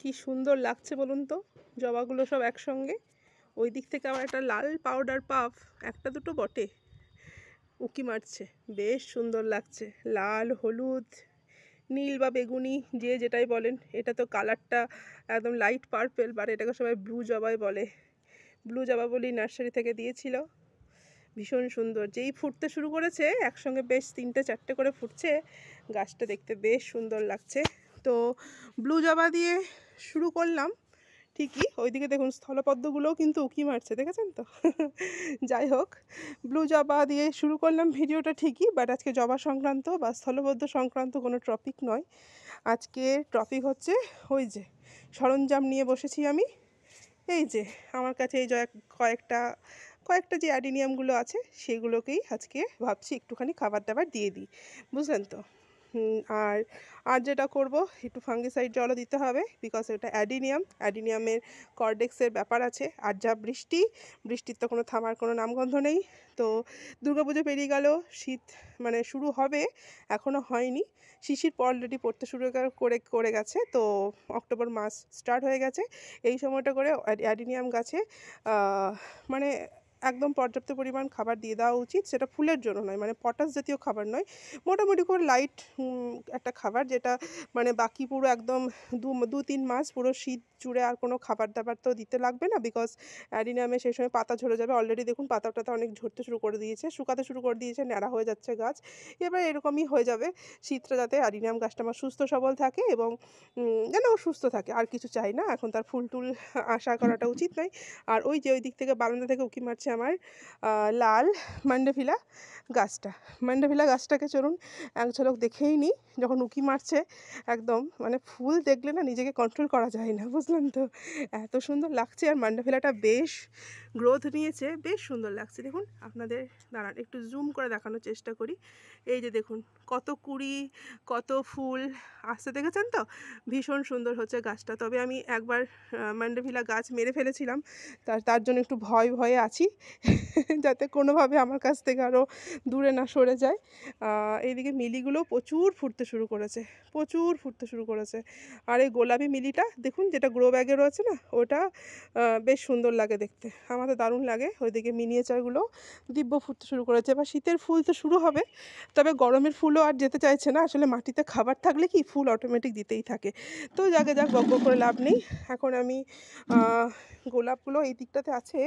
কি সুন্দর লাগছে বলুন তো, জবাগুলো সব একসঙ্গে। ওই দিক থেকে আবার একটা লাল পাউডার পাফ, একটা দুটো বটে, উঁকি মারছে। বেশ সুন্দর লাগছে, লাল, হলুদ, নীল বা বেগুনি, যে যেটাই বলেন। এটা তো কালারটা একদম লাইট পার্পেল, বাট এটাকে সবাই ব্লু জবাই বলে। ব্লু জবা বলি নার্সারি থেকে দিয়েছিল। ভীষণ সুন্দর, যেই ফুটতে শুরু করেছে একসঙ্গে বেশ 3-4টে করে ফুটছে, গাছটা দেখতে বেশ সুন্দর লাগছে। তো ব্লু জবা দিয়ে শুরু করলাম ঠিকই, ওইদিকে দেখুন স্থলপদ্মগুলোও কিন্তু উঁকি মারছে, দেখেছেন তো? যাই হোক, ব্লু জবা দিয়ে শুরু করলাম ভিডিওটা ঠিকই, বাট আজকে জবা সংক্রান্ত বা স্থলপদ্ম সংক্রান্ত কোনো টপিক নয়। আজকে টপিক হচ্ছে ওই যে সরঞ্জাম নিয়ে বসেছি আমি। এই যে আমার কাছে এই কয়েকটা কয়েকটা যে অ্যাডিনিয়ামগুলো আছে সেগুলোকেই আজকে ভাবছি একটুখানি খাবার দাবার দিয়ে দিই, বুঝলেন তো? আর আর যেটা করব, একটু ফাঙ্গিসাইড জলও দিতে হবে, বিকজ এটা অ্যাডিনিয়ামের কর্ডেক্সের ব্যাপার আছে। আর যা বৃষ্টির তো কোনো থামার কোনো নামগন্ধ নেই। তো দুর্গাপুজো পেরিয়ে গেল, শীত মানে শুরু হবে, এখনও হয়নি। শিশির অলরেডি পড়তে শুরু করে গেছে। তো অক্টোবর মাস স্টার্ট হয়ে গেছে। এই সময়টা করে অ্যাডিনিয়াম গাছে মানে একদম পর্যাপ্ত পরিমাণ খাবার দিয়ে দেওয়া উচিত। সেটা ফুলের জন্য নয়, মানে পটাশ জাতীয় খাবার নয়, মোটামুটি করে লাইট একটা খাবার, যেটা মানে বাকি পুরো একদম 2-3 মাস পুরো শীত জুড়ে আর কোনো খাবার দাবার তো দিতে লাগবে না, বিকজ অ্যাডিনিয়ামে সেই সময় পাতা ঝরে যাবে। অলরেডি দেখুন পাতাটা অনেক ঝরতে শুরু করে দিয়েছে, শুকাতে শুরু করে দিয়েছে, ন্যাড়া হয়ে যাচ্ছে গাছ। এবার এরকমই হয়ে যাবে। শীতটা যাতে অ্যাডিনিয়াম গাছটা আমার সুস্থ সবল থাকে এবং যেন ও সুস্থ থাকে, আর কিছু চাই না। এখন তার ফুল টুল আশা করাটা উচিত নয়। আর ওই যে ওই দিক থেকে বারান্দা থেকে উঁকি মারছে আমার লাল মান্ডাভিলা গাছটাকে চলুন এক ঝলক দেখেই নিই। যখন উঁকি মারছে একদম মানে ফুল দেখলে না নিজেকে কন্ট্রোল করা যায় না, বুঝলেন তো? এত সুন্দর লাগছে। আর মান্ডাভিলাটা বেশ গ্রোথ নিয়েছে, বেশ সুন্দর লাগছে। দেখুন আপনাদের দাঁড়ান একটু জুম করে দেখানোর চেষ্টা করি। এই যে দেখুন কত কুড়ি, কত ফুল আসতে, দেখেছেন তো? ভীষণ সুন্দর হচ্ছে গাছটা। তবে আমি একবার মান্ডাভিলা গাছ মেরে ফেলেছিলাম, তার জন্য একটু ভয়ে আছি যাতে কোনোভাবে আমার কাছ থেকে আরও দূরে না সরে যায়। এইদিকে মিলিগুলো প্রচুর ফুটতে শুরু করেছে। আর এই গোলাপি মিলিটা দেখুন, যেটা গ্রো ব্যাগে রয়েছে না, ওটা বেশ সুন্দর লাগে দেখতে, আমার তো দারুণ লাগে। ওইদিকে মিনিয়েচারগুলো দিব্য ফুটতে শুরু করেছে। এবার শীতের ফুল তো শুরু হবে, তবে গরমের ফুলও আর যেতে চাইছে না। আসলে মাটিতে খাবার থাকলে কি ফুল অটোমেটিক দিতেই থাকে। তো যাক বক করে লাভ নেই। এখন আমি গোলাপগুলো এই দিকটাতে আছে,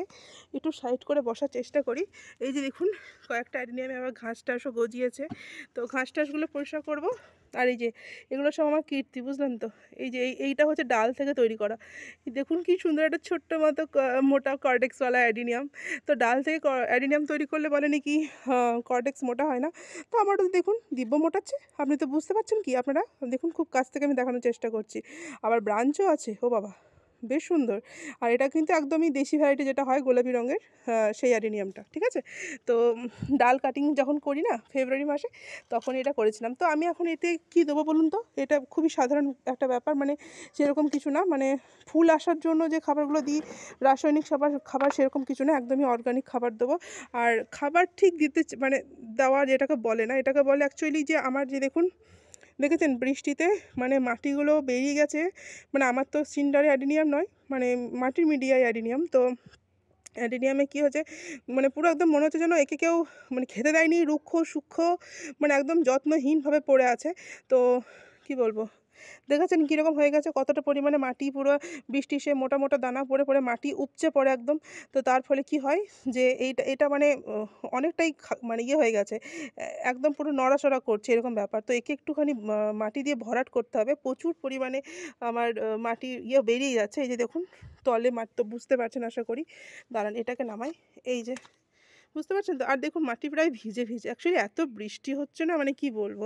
একটু সাইড করে বসার চেষ্টা করি। এই যে দেখুন কয়েকটা অ্যাডিনিয়ামে আবার ঘাস টাসও গজিয়েছে, তো ঘাস টাসগুলো পরিষ্কার করব। আর এই যে এগুলো সব আমার কীর্তি, বুঝলেন তো? এই যে এইটা হচ্ছে ডাল থেকে তৈরি করা। দেখুন কি সুন্দর একটা ছোট্ট মতো মোটা কর্ডেক্সওয়ালা অ্যাডিনিয়াম। তো ডাল থেকে অ্যাডিনিয়াম তৈরি করলে বলে নাকি কর্ডেক্স মোটা হয় না। তো আমারও দেখুন দিব্য মোটাচ্ছে। আপনি তো বুঝতে পারছেন কি আপনারা? দেখুন খুব কাছ থেকে আমি দেখানোর চেষ্টা করছি। আবার ব্রাঞ্চও আছে, ও বাবা বেশ সুন্দর। আর এটা কিন্তু একদমই দেশি ভ্যারাইটি, যেটা হয় গোলাপি রঙের, সেই অ্যাডিনিয়ামটা, ঠিক আছে? তো ডাল কাটিং যখন করি না ফেব্রুয়ারি মাসে, তখন এটা করেছিলাম। তো আমি এখন এতে কী দেবো বলুন তো? এটা খুবই সাধারণ একটা ব্যাপার, মানে সেরকম কিছু না, মানে ফুল আসার জন্য যে খাবারগুলো দিই রাসায়নিক খাবার সেরকম কিছু না, একদমই অর্গানিক খাবার দেবো। আর খাবার ঠিক মানে দেওয়া যেটাকে বলে না, এটাকে বলে অ্যাকচুয়ালি যে আমার যে দেখেছেন বৃষ্টিতে মানে মাটিগুলো বেরিয়ে গেছে। মানে আমার তো সিন্ডারে অ্যাডিনিয়াম নয়, মানে মাটির মিডিয়ায় অ্যাডিনিয়াম। তো অ্যাডিনিয়ামে কী হচ্ছে, মানে পুরো একদম মনে হচ্ছে যেন একে কেউ মানে খেতে দেয়নি, রুক্ষ সূক্ষ্ম, মানে একদম যত্নহীনভাবে পড়ে আছে। তো কি বলবো, দেখেছেন কীরকম হয়ে গেছে, কতটা পরিমাণে মাটি পুরো বৃষ্টি সে মোটা মোটা দানা পড়ে মাটি উপচে পড়ে একদম। তো তার ফলে কি হয় যে এটা মানে অনেকটাই মানে ইয়ে হয়ে গেছে, একদম পুরো নড়াচড়া করছে এরকম ব্যাপার। তো একে একটুখানি মাটি দিয়ে ভরাট করতে হবে। প্রচুর পরিমাণে আমার মাটি বেরিয়ে যাচ্ছে। এই যে দেখুন তলে মাটি, তো বুঝতে পারছেন আশা করি। দাঁড়ান এটাকে নামাই। এই যে বুঝতে পারছেন তো? আর দেখুন মাটি প্রায় ভিজে অ্যাকচুয়ালি এত বৃষ্টি হচ্ছে না, মানে কি বলবো।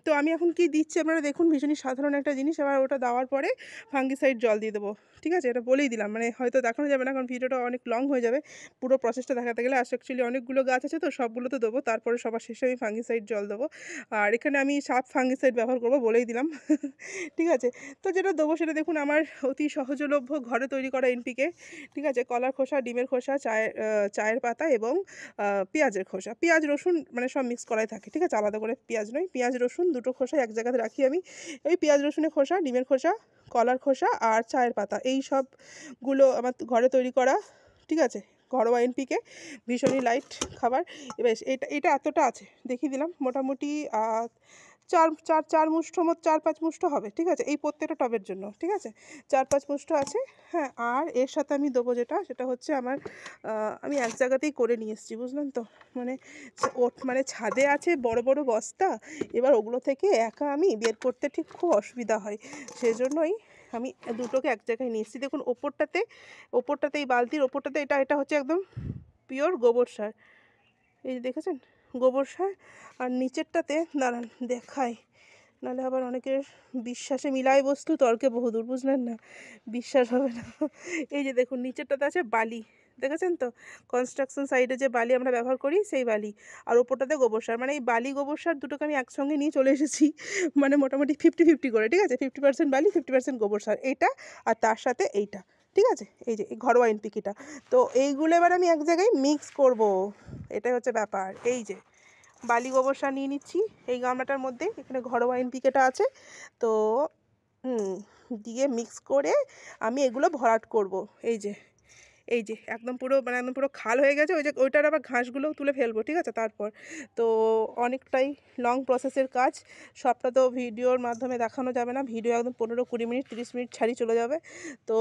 তো আমি এখন কি দিচ্ছি আপনারা দেখুন, ভীষণই সাধারণ একটা জিনিস। এবার ওটা দেওয়ার পরে ফাঙ্গিসাইড জল দিয়ে দেবো, ঠিক আছে? এটা বলেই দিলাম, মানে হয়তো দেখানো যাবে না কারণ ভিডিওটা অনেক লং হয়ে যাবে পুরো প্রসেসটা দেখাতে গেলে। আর অ্যাকচুয়ালি অনেকগুলো গাছ আছে, তো সবগুলো তো দেবো, তারপরে সবার শেষে আমি ফাঙ্গিসাইড জল দেবো। আর এখানে আমি 7 ফাঙ্গিসাইড ব্যবহার করবো, বলেই দিলাম। ঠিক আছে? তো যেটা দেবো সেটা দেখুন আমার অতি সহজলভ্য ঘরে তৈরি করা এনপিকে, ঠিক আছে? কলার খোসা, ডিমের খোসা, চায়ের পাতা এবং পেঁয়াজের খোসা, পেঁয়াজ রসুন মানে সব মিক্স করাই থাকে, ঠিক আছে, আলাদা করে পেঁয়াজ নয়, পেঁয়াজ রসুন দুটো খোসা এক জায়গাতে রাখি আমি। ওই পেঁয়াজ রসুনের খোসা, ডিমের খোসা, কলার খোসা আর চায়ের পাতা, এই সবগুলো আমার ঘরে তৈরি করা, ঠিক আছে, ঘরোয়া এনপিকে, ভীষণই লাইট খাবার। এবার এটা এটা এতটা আছে দেখিয়ে দিলাম, মোটামুটি চার চার চার মুষ্ঠ মতো 4-5 মুষ্ঠ হবে, ঠিক আছে, এই প্রত্যেকটা টবের জন্য, ঠিক আছে, 4-5 মুষ্ঠ আছে। হ্যাঁ, আর এর সাথে আমি দেবো যেটা, সেটা হচ্ছে আমার আমি এক জায়গাতেই করে নিয়ে এসেছি, বুঝলেন তো, মানে মানে ছাদে আছে বড় বড় বস্তা, এবার ওগুলো থেকে একা আমি বের করতে ঠিক খুব অসুবিধা হয়, সেজন্যই আমি দুটোকে এক জায়গায় নিয়ে এসেছি। দেখুন ওপরটাতে এই বালতির ওপরটাতে এটা হচ্ছে একদম পিওর গোবর সার, এই যে দেখেছেন গোবর সার, আর নিচেরটাতে দাঁড়ান দেখাই, নাহলে আবার অনেকের বিশ্বাসে মিলাই বস্তু তর্কে বহুদূর, বুঝলেন না, বিশ্বাস হবে না। এই যে দেখুন নিচেরটাতে আছে বালি, দেখেছেন তো, কনস্ট্রাকশন সাইডে যে বালি আমরা ব্যবহার করি সেই বালি, আর ওপরটাতে গোবর সার, মানে এই বালি গোবর সার দুটোকে আমি একসঙ্গে নিয়ে চলে এসেছি, মানে মোটামুটি 50-50 করে, ঠিক আছে, 50% বালি 50% গোবর সার, এইটা আর তার সাথে এইটা, ঠিক আছে, এই যে এই ঘরোয়া এনপিকেটা। তো এইগুলো এবার আমি এক জায়গায় মিক্স করব, এটাই হচ্ছে ব্যাপার। এই যে বালি গোবর সার নিয়ে নিচ্ছি এই গামলাটার মধ্যে, এখানে ঘরোয়া এনপিকেটা আছে, তো দিয়ে মিক্স করে আমি এগুলো ভরাট করব। এই যে একদম পুরো মানে একদম পুরো খাল হয়ে গেছে, ওই যে ওইটার আবার ঘাসগুলোও তুলে ফেলবো, ঠিক আছে, তারপর তো অনেকটাই লং প্রসেসের কাজ, সবটা তো ভিডিওর মাধ্যমে দেখানো যাবে না, ভিডিও একদম 15-20 মিনিট 30 মিনিট ছাড়ি চলে যাবে, তো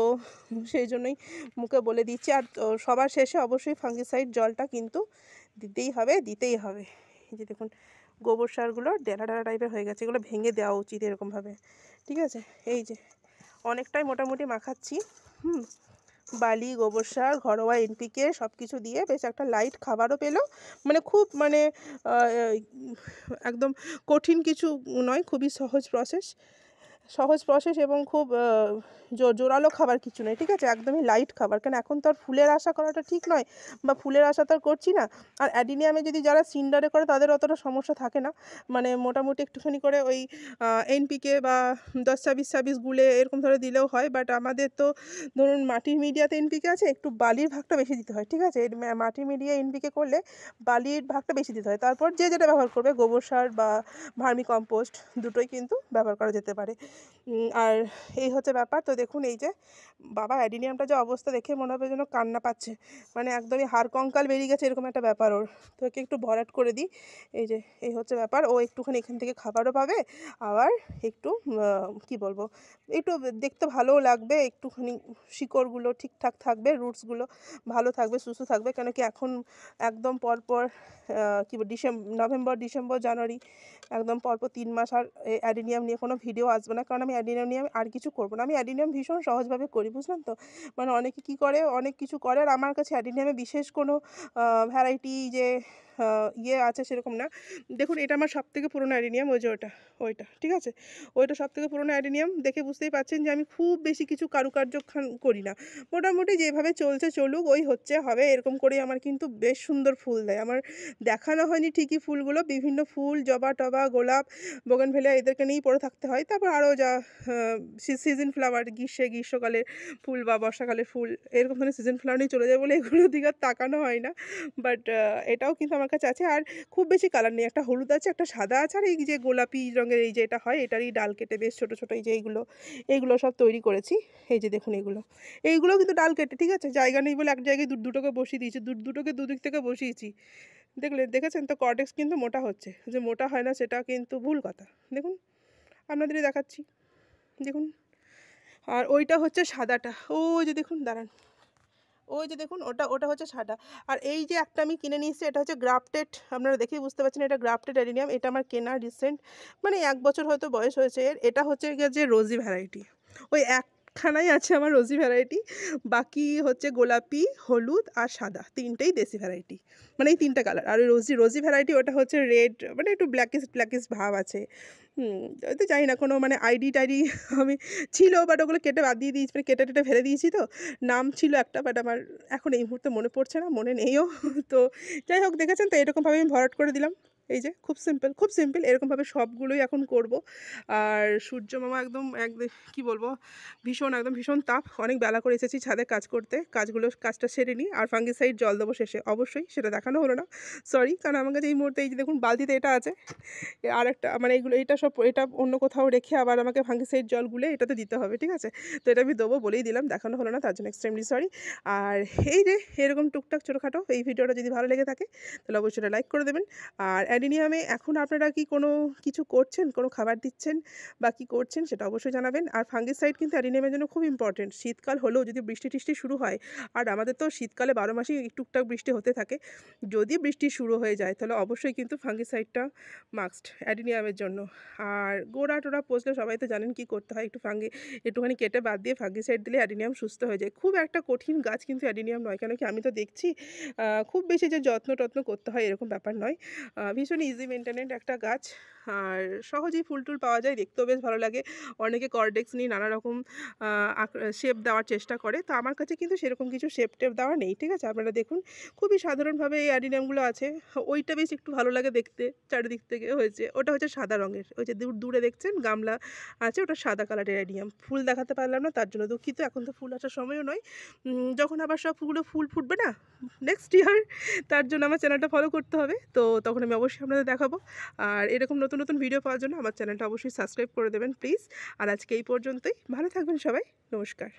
সেই জন্যই মুখে বলে দিচ্ছি। আর সবার শেষে অবশ্যই ফাঙ্গিসাইড জলটা কিন্তু দিতেই হবে। এই যে দেখুন গোবর সারগুলো ডেলা ডেলা টাইপের হয়ে গেছে, এগুলো ভেঙে দেওয়া উচিত এরকমভাবে, ঠিক আছে, এই যে অনেকটাই মোটামুটি মাখাচ্ছি, বালি গোবর সার ঘরোয়া এনপিকে সব কিছু দিয়ে বেশ একটা লাইট খাবারও পেলো, মানে খুব মানে একদম কঠিন কিছু নয়, খুবই সহজ প্রসেস এবং খুব জোরালো খাবার কিছু নয়, ঠিক আছে, একদমই লাইট খাবার, কারণ এখন তো আর ফুলের আশা করাটা ঠিক নয়, বা ফুলের আশা তো আর করছি না। আর অ্যাডিনিয়ামে যদি যারা সিন্ডারে করে তাদের অতটা সমস্যা থাকে না, মানে মোটামুটি একটুখানি করে ওই এনপিকে বা 10-26 গুলে এরকম ধরে দিলেও হয়, বাট আমাদের তো ধরুন মাটির মিডিয়াতে এনপিকে আছে, একটু বালির ভাগটা বেশি দিতে হয়, ঠিক আছে, মাটির মিডিয়া এনপিকে করলে বালির ভাগটা বেশি দিতে হয়, তারপর যে যেটা ব্যবহার করবে গোবর সার বা ভার্মি কম্পোস্ট দুটোই কিন্তু ব্যবহার করা যেতে পারে। আর এই হচ্ছে ব্যাপার। তো দেখুন এই যে বাবা অ্যাডিনিয়ামটা যে অবস্থা দেখে মনে হবে যেন কান্না পাচ্ছে, মানে একদমই হাড় কঙ্কাল বেরিয়ে গেছে এরকম একটা ব্যাপার ওর, তো একে একটু ভরাট করে দিই। এই যে এই হচ্ছে ব্যাপার, ও একটুখানি এখান থেকে খাবারও পাবে, আবার একটু কি বলবো, একটু দেখতে ভালোও লাগবে, একটুখানি শিকড়গুলো ঠিকঠাক থাকবে, রুটসগুলো ভালো থাকবে, সুস্থ থাকবে, কেন কি এখন একদম পরপর কী নভেম্বর ডিসেম্বর জানুয়ারি একদম পরপর 3 মাস আর অ্যাডিনিয়াম নিয়ে কোনো ভিডিও আসবে না, কারণ আমি অ্যাডিনিয়াম নিয়ে আর কিছু করবো না, আমি অ্যাডিনিয়াম ভীষণ সহজভাবে করি, বুঝলেন তো, মানে অনেকে কী করে অনেক কিছু করে, আর আমার কাছে অ্যাডিনিয়ামে বিশেষ কোনো ভ্যারাইটি যে ইয়ে আছে সেরকম না। দেখুন এটা আমার সবথেকে পুরোনো অ্যাডিনিয়াম, ওই যে ওইটা, ঠিক আছে, ওইটা সবথেকে পুরোনো অ্যাডিনিয়াম, দেখে বুঝতেই পারছেন যে আমি খুব বেশি কিছু কারুকার্য করি না, মোটামুটি যেভাবে চলছে চলুক, ওই হচ্ছে হবে এরকম করেই আমার কিন্তু বেশ সুন্দর ফুল দেয়। আমার দেখানো হয়নি ঠিকই ফুলগুলো, বিভিন্ন ফুল, জবা টবা, গোলাপ, বোগানভেলিয়া এদেরকে নিয়েই পড়ে থাকতে হয়, তারপর আরও যা সিজন ফ্লাওয়ার, গ্রীষ্মকালের ফুল বা বর্ষাকালের ফুল এরকম ধরনের সিজন ফ্লাওয়ার নিয়ে চলে যায় বলে এগুলোর দিকে আর তাকানো হয় না, বাট এটাও কিন্তু আমার কাছে আছে। আর খুব বেশি কালার নেই, একটা হলুদ আছে, একটা সাদা আছে, আর এই যে গোলাপি রঙের এই যে এটা হয়, এটারই ডাল কেটে বেশ ছোটো ছোটো এই যে এইগুলো সব তৈরি করেছি। এই যে দেখুন এইগুলো কিন্তু ডাল কেটে, ঠিক আছে, জায়গা নেই বলে এক জায়গায় দুটোকে বসিয়ে দিয়েছি, দুটোকে দুদিক থেকে বসিয়েছি, দেখেছেন তো, কর্টেক্স কিন্তু মোটা হচ্ছে, যে মোটা হয় না সেটা কিন্তু ভুল কথা, দেখুন আপনাদেরই দেখাচ্ছি, দেখুন। আর ওইটা হচ্ছে সাদাটা, ওই যে দেখুন দাঁড়ান, ওই যে দেখুন ওটা হচ্ছে সাদা। আর এই যে একটা আমি কিনে নিয়েছি, এটা হচ্ছে গ্রাফটেড, আপনারা দেখেই বুঝতে পারছেন এটা গ্রাফটেড অ্যাডিনিয়াম, এটা আমার কেনা রিসেন্ট, মানে 1 বছর হয়তো বয়স হয়েছে এর। এটা হচ্ছে যে রোজি ভ্যারাইটি, ওই একখানাই আছে আমার রোজি ভ্যারাইটি, বাকি হচ্ছে গোলাপি, হলুদ আর সাদা, তিনটেই দেশি ভ্যারাইটি, মানে এই 3টা কালার। আর ওই রোজি ভ্যারাইটি ওটা হচ্ছে রেড, মানে একটু ব্ল্যাকিশ ভাব আছে, তো জানি না কোনো মানে আইডি টাইডি আমি ছিল, বাট ওগুলো কেটে বাদ দিয়ে দিয়েছি, মানে কেটে ফেলে দিয়েছি, তো নাম ছিল একটা, বাট আমার এখন এই মুহূর্তে মনে পড়ছে না, মনে নেইও। তো যাই হোক দেখেছেন তো, এরকমভাবে আমি ভরাট করে দিলাম। এই যে খুব সিম্পল এরকমভাবে সবগুলোই এখন করব। আর সূর্য মামা একদম কি বলবো, ভীষণ তাপ। অনেক বেলা করে এসেছি ছাদে কাজ করতে, কাজটা সেরে নিই। আর ফাঙ্গিসাইড জল দেবো শেষে, অবশ্যই সেটা দেখানো হলো না, সরি। কারণ আমার কাছে এই মুহূর্তে এই যে দেখুন বালতিতে এটা আছে, আরেকটা মানে এটা অন্য কোথাও রেখে আবার আমাকে ফাঙ্গিসাইড জল গুলে এটাতে দিতে হবে, ঠিক আছে? তো এটা আমি দেবো বলেই দিলাম, দেখানো হলো না, তার জন্য এক্সট্রিমলি সরি। আর এই যে এরকম টুকটাক ছোটোখাটো এই ভিডিওটা যদি ভালো লেগে থাকে তাহলে অবশ্যই এটা লাইক করে দেবেন। আর অ্যাডিনিয়ামে এখন আপনারা কি কোনো কিছু করছেন, কোনো খাবার দিচ্ছেন বা কী করছেন সেটা অবশ্যই জানাবেন। আর ফাঙ্গিসাইড কিন্তু অ্যাডিনিয়ামের জন্য খুব ইম্পর্টেন্ট। শীতকাল হলেও যদি বৃষ্টি টিষ্টি শুরু হয়, আর আমাদের তো শীতকালে 12 মাসই টুকটাক বৃষ্টি হতে থাকে, যদি বৃষ্টি শুরু হয়ে যায় তাহলে অবশ্যই কিন্তু ফাঙ্গিসাইডটা মাস্ট অ্যাডিনিয়ামের জন্য। আর গোড়া টোড়া পচলে সবাই তো জানেন কী করতে হয়, একটুখানি কেটে বাদ দিয়ে ফাঙ্গিসাইড দিলে অ্যাডিনিয়াম সুস্থ হয়ে যায়। খুব একটা কঠিন গাছ কিন্তু অ্যাডিনিয়াম নয়, কেন কি আমি তো দেখছি খুব বেশি যে যত্ন টত্ন করতে হয় এরকম ব্যাপার নয়। ভীষণ ইজি মেনটেনেন্ট একটা গাছ, আর সহজেই ফুল টুল পাওয়া যায়, দেখতেও বেশ ভালো লাগে। অনেকে কর্ডেক্স নিয়ে নানা রকম শেপ দেওয়ার চেষ্টা করে, তো আমার কাছে কিন্তু সেরকম কিছু শেপ টেপ দেওয়া নেই, ঠিক আছে? আপনারা দেখুন খুবই সাধারণভাবে এই অ্যাডিনিয়ামগুলো আছে। ওইটা বেশ একটু ভালো লাগে দেখতে, চারিদিক থেকে হয়েছে, ওটা হচ্ছে সাদা রঙের, ওই যে দূরে দেখছেন গামলা আছে, ওটা সাদা কালারের অ্যাডিনিয়াম। ফুল দেখাতে পারলাম না, তার জন্য দুঃখিত। এখন তো ফুল আসার সময়ও নয়, যখন আবার সব ফুল ফুটবে না নেক্সট ইয়ার, তার জন্য আমার চ্যানেলটা ফলো করতে হবে। তো তখন আমি অবশ্যই আপনাদের দেখাবো। আর এরকম নতুন ভিডিও পাওয়ার জন্য আমার চ্যানেলটা অবশ্যই সাবস্ক্রাইব করে দেবেন প্লিজ। আর আজকে এই পর্যন্তই, ভালো থাকবেন সবাই, নমস্কার।